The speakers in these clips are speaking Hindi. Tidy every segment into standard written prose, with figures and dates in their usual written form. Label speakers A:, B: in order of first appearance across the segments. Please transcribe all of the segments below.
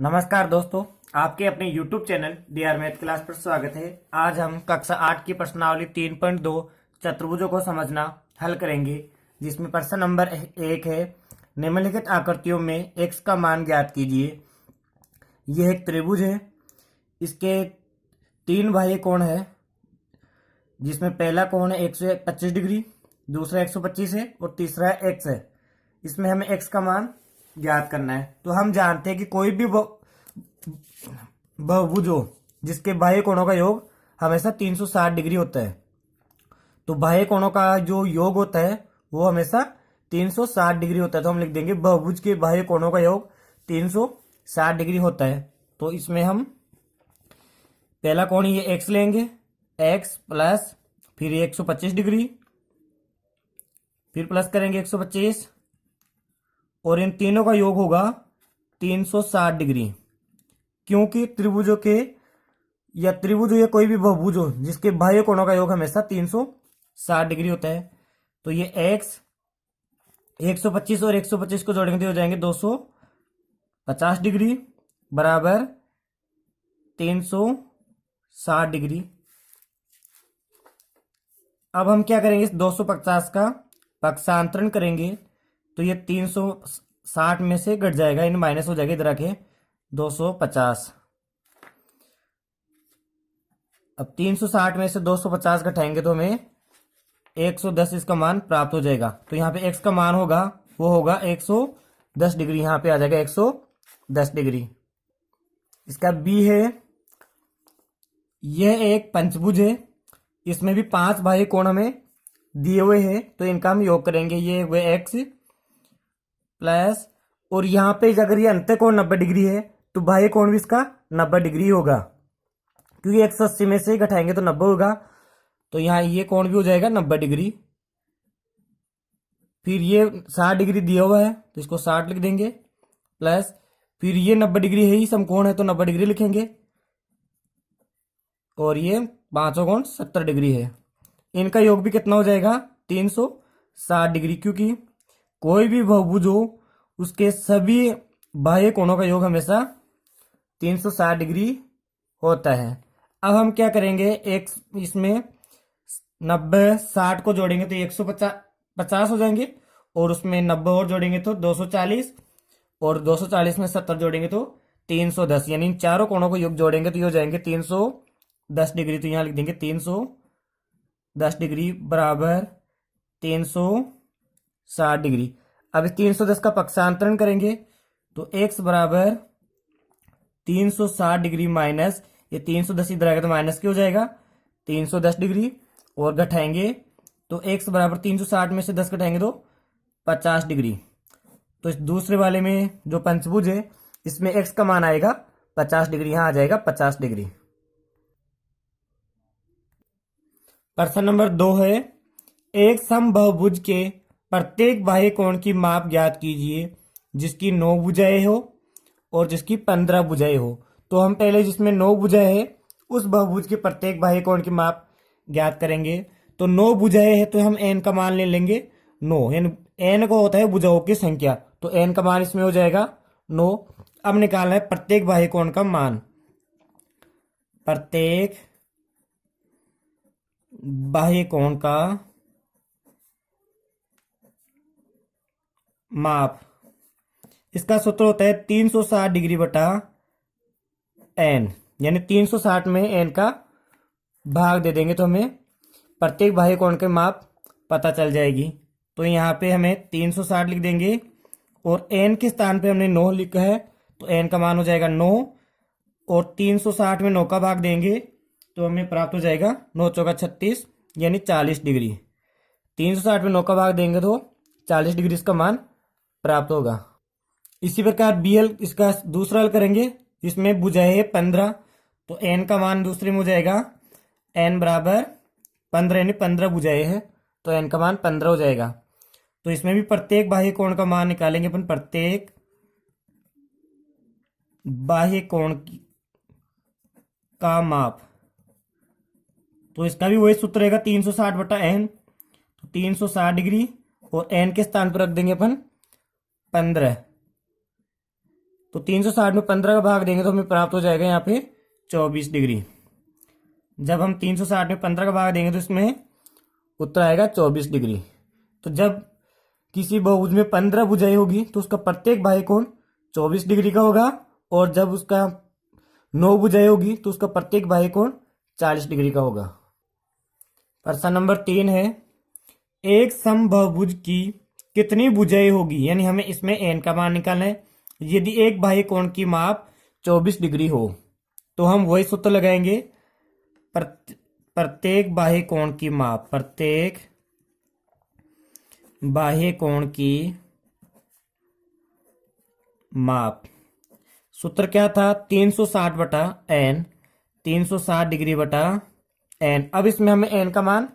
A: नमस्कार दोस्तों, आपके अपने YouTube channel D R math class पर स्वागत है। आज हम कक्षा 8 की प्रश्नावली 3.2 चतुर्भुजों को समझना हल करेंगे, जिसमें प्रश्न नंबर 1 है। निम्नलिखित आकृतियों में x का मान ज्ञात कीजिए। यह एक त्रिभुज है, इसके तीन बाह्य कोण है, जिसमें पहला कोण है 125 डिग्री, दूसरा 125 है और तीसरा x है। इसमें हमें x का मान ज्ञात करना है। तो हम जानते हैं कि कोई भी बहुभुज हो जिसके बाह्य कोणों का योग हमेशा 360 डिग्री होता है, तो बाह्य कोणों का जो योग होता है वो हमेशा 360 डिग्री होता है। तो हम लिख देंगे बहुभुज के बाह्य कोणों का योग 360 डिग्री होता है। तो इसमें हम पहला कोण ये x लेंगे, x प्लस फिर ये 125 डिग्री, फिर प्लस करेंगे 125 और इन तीनों का योग होगा 360 डिग्री। क्योंकि त्रिभुजों के या त्रिभुज या कोई भी बहुभुज हो जिसके बाह्य कोणों का योग हमेशा 360 डिग्री होता है। तो ये x 125 और 125 को जोड़ेंगे तो हो जाएंगे 250 डिग्री बराबर 360 डिग्री। अब हम क्या करेंगे, इस 250 का पक्षांतरण करेंगे तो ये 360 में से घट जाएगा, इन माइनस हो जाएगा, इधर रखें 250। अब 360 में से 250 घटाएंगे तो हमें 110 इसका मान प्राप्त हो जाएगा। तो यहाँ पे x का मान होगा वो होगा 110 डिग्री, यहाँ पे आ जाएगा 110 डिग्री। इसका b है, यह एक पंचभुज है, इसमें भी 5 बाह्य कोण हमें दिए हुए हैं, तो इनका हम योग करेंगे। ये हुए x प्लस और यहाँ पे अगर ये अंत्य कोण 90 डिग्री है तो बाह्य कोण भी इसका 90 डिग्री होगा, क्योंकि 180 में से घटाएंगे तो 90 होगा। तो यहाँ ये कोण भी हो जाएगा 90 डिग्री। फिर ये 60 डिग्री दिया हुआ है तो इसको 60 लिख देंगे, प्लस फिर ये 90 डिग्री है ही समकोण है तो 90 डिग्री लिखेंगे, और ये पांचों कोण 70 डिग्री है। इनका योग भी कितना हो जाएगा 360 डिग्री, क्योंकि कोई भी बहुभुज हो उसके सभी बाह्य कोणों का योग हमेशा 360 डिग्री होता है। अब हम क्या करेंगे, एक इसमें 90 60 को जोड़ेंगे तो 150 हो जाएंगे, और उसमें 90 और जोड़ेंगे तो 240, और 240 में 70 जोड़ेंगे तो 310, यानी इन चारों कोणों को योग जोड़ेंगे तो ये हो जाएंगे 310 डिग्री। तो यहाँ लिख देंगे 310 डिग्री बराबर 360 डिग्री। अब इस 310 का पक्षांतरण करेंगे तो x बराबर 360 डिग्री माइनस ये 310 इधर आएगा तो माइनस क्या हो जाएगा 310 डिग्री, और घटाएंगे तो x बराबर 360 में से 10 घटाएंगे तो 50 डिग्री। तो इस दूसरे वाले में जो पंचभुज है इसमें x का मान आएगा 50 डिग्री, यहाँ आ जाएगा 50 डिग्री। प्रश्न नंबर 2 है, एक समबाहुभुज के प्रत्येक बाह्य कोण की माप ज्ञात कीजिए जिसकी 9 भुजाएं हो और जिसकी 15 भुजाएं हो। तो हम पहले जिसमें 9 भुजाएं है उस बहुभुज के प्रत्येक बाह्य कोण की माप ज्ञात करेंगे। तो 9 भुजाएं है तो हम n का मान ले लेंगे 9, n को होता है भुजाओं की संख्या, तो n का मान इसमें हो जाएगा 9। अब निकालना है प्रत्येक बाह्य कोण का मान। प्रत्येक बाह्य कोण का माप, इसका सूत्र होता है 360 डिग्री बटा n, यानी 360 में n का भाग दे देंगे तो हमें प्रत्येक बाह्य कोण के माप पता चल जाएगी। तो यहाँ पे हमें 360 लिख देंगे और n के स्थान पे हमने 9 लिखा है तो n का मान हो जाएगा 9, और 360 में 9 का भाग देंगे तो हमें प्राप्त हो जाएगा 9 चौका 36 यानी 40 डिग्री। 360 में 9 का भाग देंगे तो 40 डिग्री इसका मान प्राप्त होगा। इसी प्रकार bl इसका दूसरा हल करेंगे, इसमें भुजाएं है 15, तो n का मान दूसरे में हो जाएगा n बराबर 15, यानी 15 भुजाएं है तो n का मान 15 हो जाएगा। तो इसमें भी प्रत्येक बाह्य कोण का मान निकालेंगे अपन, प्रत्येक बाह्य कोण का माप। तो इसका भी वही सूत्र रहेगा 360 बटा n, तो 360 डिग्री और n के स्थान पर रख देंगे अपन 15, तो 360 में 15 का भाग देंगे तो हमें प्राप्त हो जाएगा यहाँ पे 24 डिग्री। जब हम 360 में 15 का भाग देंगे तो इसमें उत्तर आएगा 24 डिग्री। तो जब किसी बहुभुज में 15 भुजाएं होगी तो उसका प्रत्येक बाह्य कोण 24 डिग्री का होगा, और जब उसका 9 भुजाएं होगी तो उसका प्रत्येक बाह्य कोण 40 डिग्री का होगा। प्रश्न नंबर 3 है, एक समबाहुभुज की कितनी भुजाएं होगी, यानी हमें इसमें n का मान निकालना है। यदि एक बाह्य कोण की माप 24 डिग्री हो तो हम वही सूत्र लगाएंगे, प्रत्येक बाह्य कोण की माप, प्रत्येक बाह्य कोण की माप। सूत्र क्या था, 360 बटा n, 360 डिग्री बटा n। अब इसमें हमें n का मान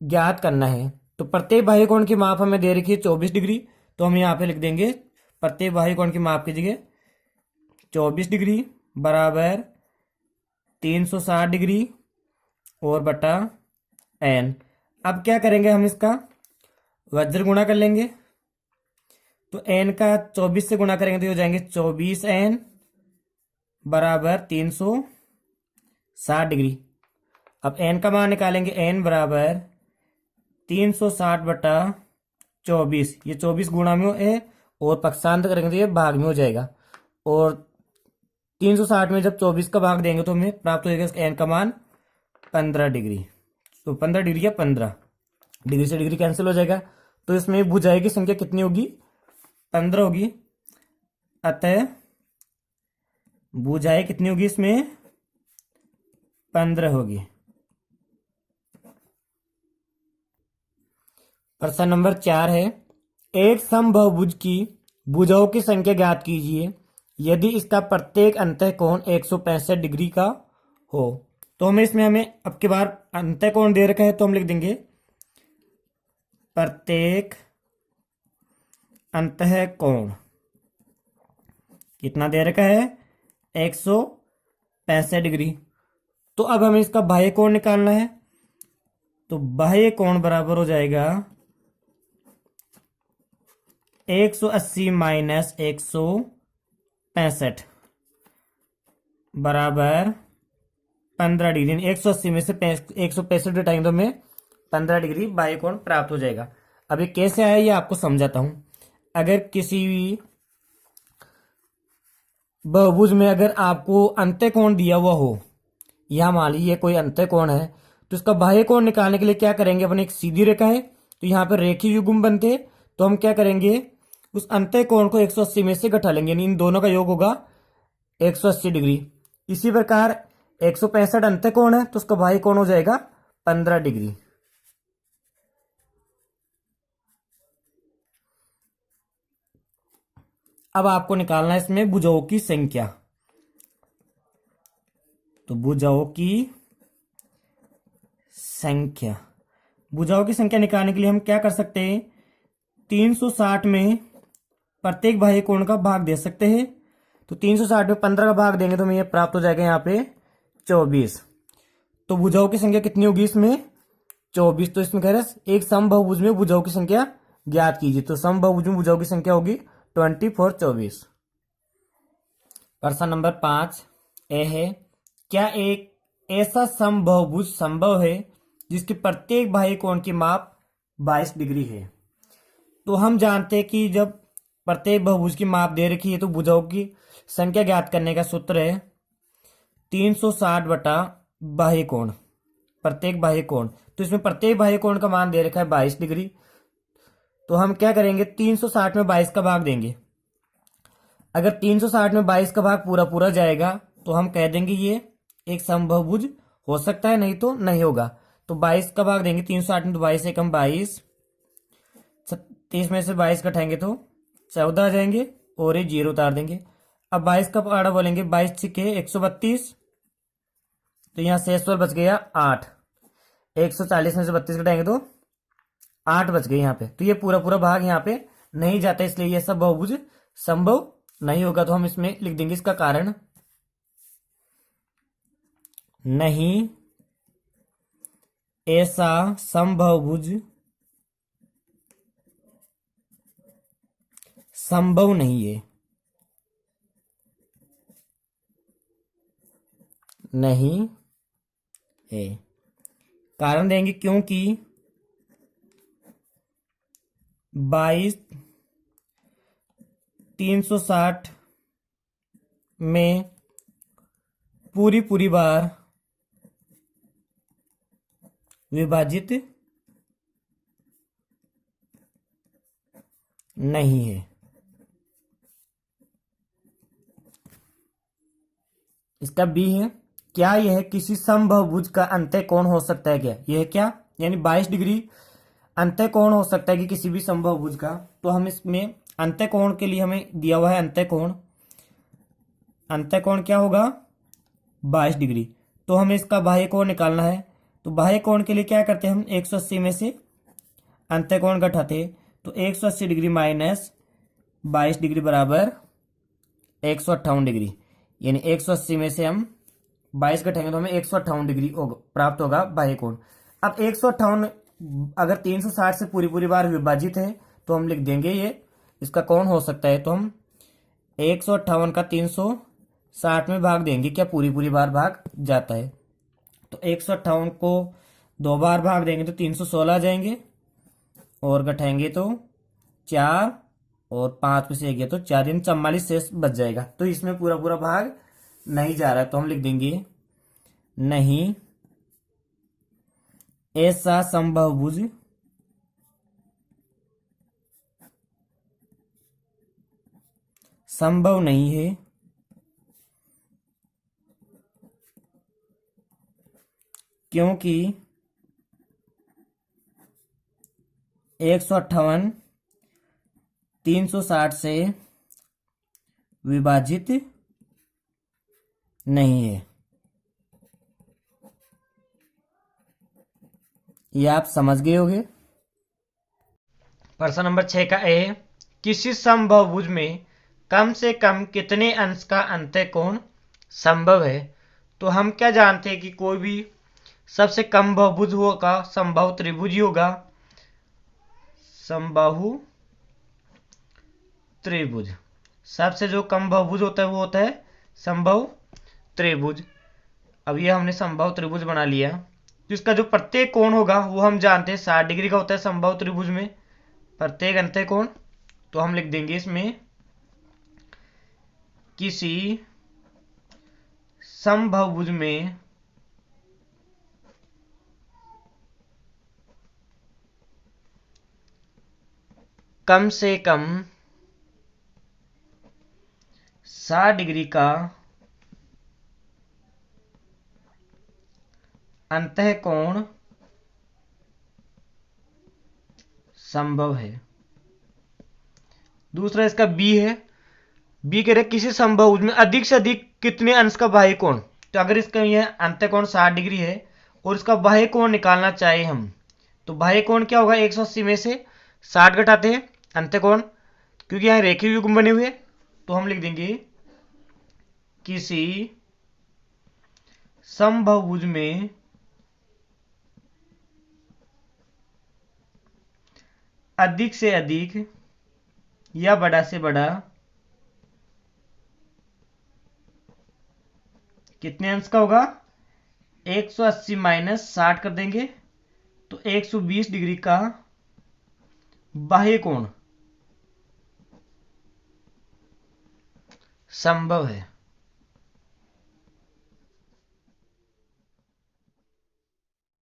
A: ज्ञात करना है। तो प्रत्येक बाह्य कोण की माप हमें दे रखी है 24 डिग्री, तो हम यहाँ पे लिख देंगे प्रत्येक बाह्य कोण की माप की जगह 24 डिग्री बराबर 360 डिग्री और बटा n। अब क्या करेंगे, हम इसका वज्र गुणा कर लेंगे। तो n का 24 से गुणा करेंगे तो हो जाएंगे 24n बराबर 360 डिग्री। अब n का मान निकालेंगे, n बराबर 360 बटा 24, ये 24 गुणा में है और पक्षांतर करेंगे तो ये भाग में हो जाएगा, और 360 में जब 24 का भाग देंगे तो हमें प्राप्त हो जाएगा n का मान 15 डिग्री। तो 15 डिग्री या 15 डिग्री से डिग्री कैंसिल हो जाएगा, तो इसमें भुजाएं की संख्या कितनी होगी, 15 होगी। अतः भुजाएं कितनी होगी, इसमें 15 होगी। प्रश्न नंबर 4 है, एक समबाहुभुज की भुजाओं की संख्या ज्ञात कीजिए यदि इसका प्रत्येक अंतःकोण 165 डिग्री का हो। तो हमें अब की बार अंतःकोण दे रखा है तो हम लिख देंगे प्रत्येक अंतःकोण कितना दे रखा है, 165 डिग्री। तो अब हमें इसका बाह्य कोण निकालना है। तो बाह्य कोण बराबर हो जाएगा 180 माइनस 165 बराबर 15 डिग्री। 180 में से 165 घटाएंगे तो हमें 15 डिग्री बाह्य कोण प्राप्त हो जाएगा। अब ये कैसे आया ये आपको समझाता हूं। अगर किसी भी बहुभुज में अगर आपको अंतःकोण दिया हुआ हो, यह मान लीजिए कोई अंतःकोण है, तो इसका बाह्य कोण निकालने के लिए क्या करेंगे, अपने एक सीधी रेखा है तो यहाँ पर रेखीय युग्म बनते, तो हम क्या करेंगे, उस अंतःकोण को 180 में से घटा लेंगे, इन दोनों का योग होगा 180 डिग्री। इसी प्रकार 165 अंतःकोण है तो उसका बाह्य कोण हो जाएगा 15 डिग्री। अब आपको निकालना है इसमें भुजाओं की संख्या। तो भुजाओं की संख्या, भुजाओं की संख्या निकालने के लिए हम क्या कर सकते हैं, 360 में प्रत्येक बाह्य कोण का भाग दे सकते हैं। तो 360 में 15 का भाग देंगे तो हमें यह प्राप्त हो जाएगा यहाँ पे 24। तो भुजाओं की संख्या कितनी होगी इसमें, 24। तो इसमें कह रहे हैं एक समबाहुभुज में भुजाओं की संख्या ज्ञात कीजिए। तो समबाहुभुज में भुजाओं की संख्या होगी 24 24। प्रश्न नंबर 5 ए है, क्या एक ऐसा समबाहुभुज संभव है जिसके प्रत्येक बाह्य कोण की माप 22 डिग्री है। तो हम जानते हैं कि जब प्रत्येक बहुभुज की माप दे रखी है तो भुजाओं की संख्या ज्ञात करने का सूत्र है 360 बटा बाह्य कोण, प्रत्येक बाह्य कोण। तो इसमें प्रत्येक बाह्य कोण का मान दे रखा है 22 डिग्री। तो हम क्या करेंगे, 360 में 22 का भाग देंगे। अगर 360 में 22 का भाग पूरा पूरा जाएगा तो हम कह देंगे ये एक समबाहुभुज हो सकता है, नहीं तो नहीं होगा। तो 22 का भाग देंगे 360 में, तो 22 से कम 22, 30 में से 22 घटाएंगे तो 14 आ जाएंगे और ये 0 उतार देंगे। अब 22 का पहाड़ा बोलेंगे, 22 छिके 132, तो यहाँ शेषफल बच गया 8। 140 में से 32 घटाएंगे तो 8 बच गए यहाँ पे। तो ये पूरा पूरा भाग यहाँ पे नहीं जाता, इसलिए ये सब बहुभुज संभव नहीं होगा। तो हम इसमें लिख देंगे इसका कारण, नहीं ऐसा समबाहुभुज संभव नहीं है। नहीं है। कारण देंगे क्योंकि 22 360 में पूरी पूरी बार विभाजित नहीं है। इसका बी है, क्या यह किसी समबाहुभुज का अंतःकोण हो सकता है? क्या यह क्या यानी 22 डिग्री अंतःकोण हो सकता है कि किसी भी समबाहुभुज का? तो हम इसमें अंतःकोण के लिए हमें दिया हुआ है अंतःकोण। अंतःकोण क्या होगा? 22 डिग्री। तो हमें इसका बाह्य कोण निकालना है। तो बाह्य कोण के लिए क्या करते हैं हम? 180 में से अंतःकोण घटाते। तो 180 डिग्री माइनस 22 डिग्री बराबर 158 डिग्री। यानी 180 में से हम 22 घटाएंगे तो हमें 158 डिग्री प्राप्त होगा बाह्य कोण। अब 158 अगर 360 से पूरी पूरी बार विभाजित है तो हम लिख देंगे ये इसका कोण हो सकता है। तो हम 158 का 360 में भाग देंगे, क्या पूरी पूरी बार भाग जाता है। तो 158 को 2 बार भाग देंगे तो 316 आ जाएंगे, और घटाएंगे तो 4 और 5 में से 1 गया तो 4 यानी 44 शेष बच जाएगा। तो इसमें पूरा पूरा भाग नहीं जा रहा है, तो हम लिख देंगे नहीं ऐसा समबाहुभुज संभव नहीं है क्योंकि 158 360 से विभाजित नहीं है। ये आप समझ गए होंगे। प्रश्न नंबर 6 का ए, किसी समबाहुभुज में कम से कम कितने अंश का अंतःकोण संभव है? तो हम क्या जानते हैं कि कोई भी सबसे कम बहुभुज होगा समबाहु त्रिभुज ही होगा। समबाहु त्रिभुज सबसे जो कम बहुभुज होता है वो होता है समबाहु त्रिभुज। अब ये हमने समबाहु त्रिभुज बना लिया। तो इसका जो प्रत्येक कोण होगा वो हम जानते हैं 60 डिग्री का होता है समबाहु त्रिभुज में प्रत्येक अंतःकोण। तो हम लिख देंगे इसमें किसी समबाहुभुज में कम से कम 60 डिग्री का अंतःकोण संभव है। दूसरा इसका बी है। बी कह रहे किसी समबाहुभुज में अधिक से अधिक कितने अंश का बाह्य कोण? तो अगर इसका यह अंतःकोण 60 डिग्री है और इसका बाह्य कोण निकालना चाहे हम, तो बाह्य कोण क्या होगा? 180 में से 60 घटाते हैं अंतःकोण, क्योंकि यहां रेखीय युग्म बने हुए। तो हम लिख देंगे किसी समबाहुभुज में अधिक से अधिक या बड़ा से बड़ा कितने अंश का होगा? 180 माइनस 60 कर देंगे तो 120 डिग्री का बाह्य कोण संभव है।